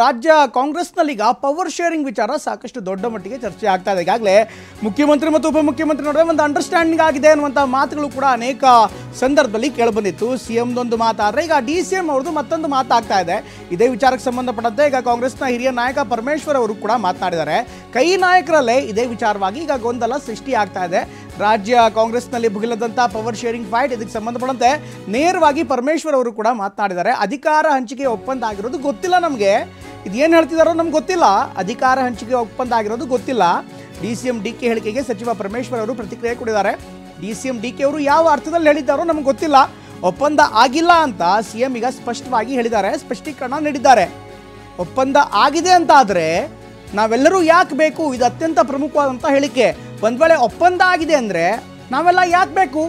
ರಾಜ್ಯ ಕಾಂಗ್ರೆಸ್ನಲ್ಲಿ ಈಗ ಪವರ್ ಶೇರಿಂಗ್ ವಿಚಾರ ಸಾಕಷ್ಟು ದೊಡ್ಡ ಮಟ್ಟಿಗೆ ಚರ್ಚೆ ಆಗ್ತಾ ಇದೆ. ಈಗಾಗಲೇ ಮುಖ್ಯಮಂತ್ರಿ ಮತ್ತು ಉಪಮುಖ್ಯಮಂತ್ರಿ ನಡುವೆ ಒಂದು ಅಂಡರ್ಸ್ಟ್ಯಾಂಡಿಂಗ್ ಆಗಿದೆ ಅನ್ನುವಂಥ ಮಾತುಗಳು ಕೂಡ ಅನೇಕ ಸಂದರ್ಭದಲ್ಲಿ ಕೇಳಿಬಂದಿತ್ತು. ಸಿಎಂದೊಂದು ಮಾತಾದರೆ ಈಗ DCM ಅವ್ರದ್ದು ಮತ್ತೊಂದು ಮಾತಾಗ್ತಾ ಇದೆ. ಇದೇ ವಿಚಾರಕ್ಕೆ ಸಂಬಂಧಪಟ್ಟಂತೆ ಈಗ ಕಾಂಗ್ರೆಸ್ನ ಹಿರಿಯ ನಾಯಕ ಪರಮೇಶ್ವರ್ ಅವರು ಕೂಡ ಮಾತನಾಡಿದ್ದಾರೆ. ಕೈ ನಾಯಕರಲ್ಲೇ ಇದೇ ವಿಚಾರವಾಗಿ ಈಗ ಗೊಂದಲ ಸೃಷ್ಟಿ ಆಗ್ತಾ ಇದೆ. ರಾಜ್ಯ ಕಾಂಗ್ರೆಸ್ನಲ್ಲಿ ಭುಗಿಲದಂಥ ಪವರ್ ಶೇರಿಂಗ್ ಫೈಟ್ ಇದಕ್ಕೆ ಸಂಬಂಧಪಟ್ಟಂತೆ ನೇರವಾಗಿ ಪರಮೇಶ್ವರ್ ಅವರು ಕೂಡ ಮಾತನಾಡಿದ್ದಾರೆ. ಅಧಿಕಾರ ಹಂಚಿಕೆ ಒಪ್ಪಂದ ಆಗಿರೋದು ಗೊತ್ತಿಲ್ಲ ನಮಗೆ, ಇದೇನು ಹೇಳ್ತಿದಾರೋ ನಮ್ಗೆ ಗೊತ್ತಿಲ್ಲ. ಅಧಿಕಾರ ಹಂಚಿಕೆ ಒಪ್ಪಂದ ಆಗಿರೋದು ಗೊತ್ತಿಲ್ಲ. DCM DK ಹೇಳಿಕೆಗೆ ಸಚಿವ ಪರಮೇಶ್ವರ್ ಅವರು ಪ್ರತಿಕ್ರಿಯೆ ಕೊಟ್ಟಿದ್ದಾರೆ. DCM DK ಅವರು ಯಾವ ಅರ್ಥದಲ್ಲಿ ಹೇಳಿದ್ದಾರೋ ನಮ್ಗೆ ಗೊತ್ತಿಲ್ಲ, ಒಪ್ಪಂದ ಆಗಿಲ್ಲ ಅಂತ CM ಈಗ ಸ್ಪಷ್ಟವಾಗಿ ಹೇಳಿದ್ದಾರೆ, ಸ್ಪಷ್ಟೀಕರಣ ನೀಡಿದ್ದಾರೆ. ಒಪ್ಪಂದ ಆಗಿದೆ ಅಂತ ಆದರೆ ನಾವೆಲ್ಲರೂ ಯಾಕೆ ಬೇಕು? ಇದು ಅತ್ಯಂತ ಪ್ರಮುಖವಾದಂಥ ಹೇಳಿಕೆ. ಒಂದು ವೇಳೆ ಒಪ್ಪಂದ ಆಗಿದೆ ಅಂದರೆ ನಾವೆಲ್ಲ ಯಾಕೆ ಬೇಕು?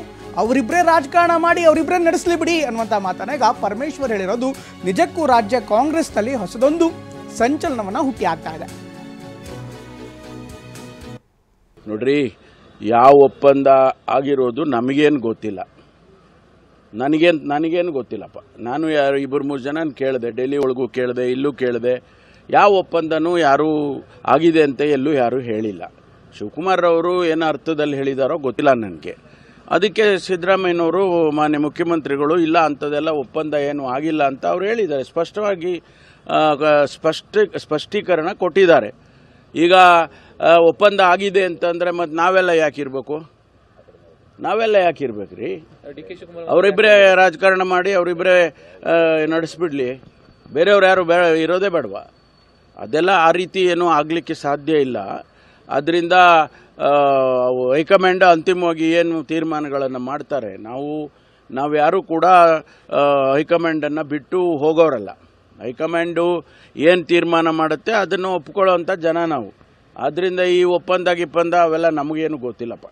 ಅವರಿಬ್ಬರೇ ರಾಜಕಾರಣ ಮಾಡಿ ಅವರಿಬ್ಬರೇ ನಡೆಸಲಿ ಬಿಡಿ ಅನ್ನುವಂಥ ಮಾತನ್ನ ಈಗ ಪರಮೇಶ್ವರ್ ಹೇಳಿರೋದು ನಿಜಕ್ಕೂ ರಾಜ್ಯ ಕಾಂಗ್ರೆಸ್ನಲ್ಲಿ ಹೊಸದೊಂದು ಸಂಚಲನವನ್ನು ಹುಟ್ಟಿ ಆಗ್ತಾ ಇದೆ. ನೋಡ್ರಿ, ಯಾವ ಒಪ್ಪಂದ ಆಗಿರೋದು ನಮಗೇನು ಗೊತ್ತಿಲ್ಲ, ನನಗೇನು ಗೊತ್ತಿಲ್ಲಪ್ಪ. ನಾನು ಯಾರು 2-3 ಜನ ಕೇಳಿದೆ, ಡೆಲ್ಲಿ ಒಳಗೂ ಕೇಳಿದೆ, ಇಲ್ಲೂ ಕೇಳಿದೆ. ಯಾವ ಒಪ್ಪಂದನೂ ಯಾರೂ ಆಗಿದೆ ಅಂತ ಎಲ್ಲೂ ಯಾರೂ ಹೇಳಿಲ್ಲ. ಶಿವಕುಮಾರ್ ಅವರು ಏನೋ ಅರ್ಥದಲ್ಲಿ ಹೇಳಿದಾರೋ ಗೊತ್ತಿಲ್ಲ ನನಗೆ. ಅದಕ್ಕೆ ಸಿದ್ದರಾಮಯ್ಯನವರು ಮಾನ್ಯ ಮುಖ್ಯಮಂತ್ರಿಗಳು ಇಲ್ಲ ಅಂಥದ್ದೆಲ್ಲ ಒಪ್ಪಂದ ಏನು ಆಗಿಲ್ಲ ಅಂತ ಅವ್ರು ಹೇಳಿದ್ದಾರೆ. ಸ್ಪಷ್ಟವಾಗಿ ಸ್ಪಷ್ಟೀಕರಣ ಕೊಟ್ಟಿದ್ದಾರೆ. ಈಗ ಒಪ್ಪಂದ ಆಗಿದೆ ಅಂತಂದರೆ ಮತ್ತು ನಾವೆಲ್ಲ ಯಾಕಿರ್ಬೇಕು? ನಾವೆಲ್ಲ ಯಾಕಿರ್ಬೇಕ್ರಿ? ಅವರಿಬ್ಬರೇ ರಾಜಕಾರಣ ಮಾಡಿ ಅವರಿಬ್ಬರೇ ನಡೆಸ್ಬಿಡ್ಲಿ, ಬೇರೆಯವ್ರು ಯಾರು ಇರೋದೇ ಬೇಡವಾ? ಅದೆಲ್ಲ ಆ ರೀತಿ ಏನೂ ಆಗಲಿಕ್ಕೆ ಸಾಧ್ಯ ಇಲ್ಲ. ಅದರಿಂದ ಹೈಕಮಾಂಡ್ ಅಂತಿಮವಾಗಿ ಏನು ತೀರ್ಮಾನಗಳನ್ನು ಮಾಡ್ತಾರೆ, ನಾವು ಯಾರೂ ಕೂಡ ಹೈಕಮಾಂಡನ್ನು ಬಿಟ್ಟು ಹೋಗೋರಲ್ಲ. ಹೈಕಮಾಂಡು ಏನು ತೀರ್ಮಾನ ಮಾಡುತ್ತೆ ಅದನ್ನು ಒಪ್ಕೊಳ್ಳೋವಂಥ ಜನ ನಾವು. ಆದ್ದರಿಂದ ಈ ಒಪ್ಪಂದ ಗಿಪ್ಪಂದ ಅವೆಲ್ಲ ನಮಗೇನು ಗೊತ್ತಿಲ್ಲಪ್ಪ.